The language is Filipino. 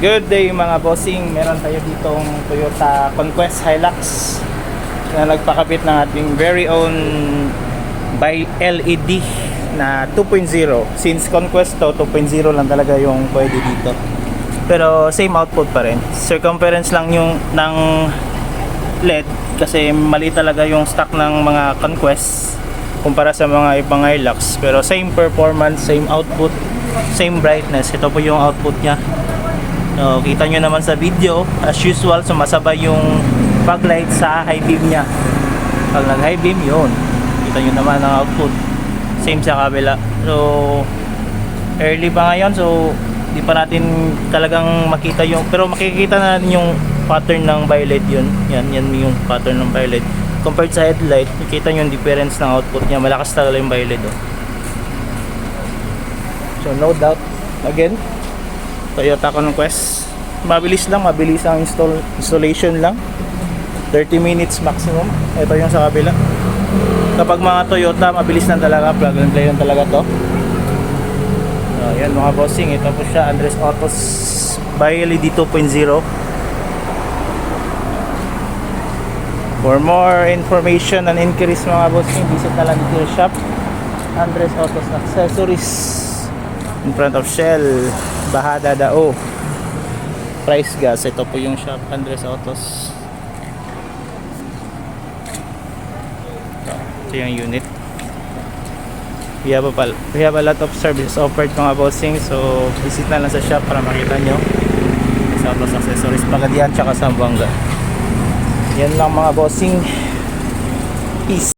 Good day mga bossing, meron tayo ditong Toyota Conquest Hilux na nagpakabit ng ating very own by LED na 2.0. Since Conquest to 2.0 lang talaga yung pwede dito, pero same output pa rin. Circumference lang yung ng LED kasi mali talaga yung stock ng mga Conquest kumpara sa mga ibang Hilux, pero same performance, same output, same brightness. Ito po yung output nya. So, kita nyo naman sa video, as usual, sumasabay yung fog light sa high beam nya. Pag nag high beam, yun, kita nyo naman ang output. Same sa kabila. So, early pa ngayon, so di pa natin talagang makita yung, pero makikita na natin yung pattern ng violet yun. Yan yung pattern ng violet. Compared sa headlight, nakita nyo yung difference ng output nya. Malakas talaga yung violet. Oh. So, no doubt, again, Toyota Conquest, mabilis ang installation lang, 30 minutes maximum. Ito yung sa kabila. Kapag mga Toyota, mabilis lang talaga, plug and play lang talaga to. So, yan mga bossing, ito po siya, Andres Autos by LED 2.0. For more information and inquiries mga bossing, visit na lang dito yung shop, Andres Autos Accessories, in front of Shell, Bahada Dao, Price Gas. Ito po yung shop, Andres Autos. Ito yung unit. We have a lot of services offered mga bossing, so visit na lang sa shop para makita nyo sa Autos Accessories Pagadian tsaka Zamboanga. Yan lang mga bossing. Peace.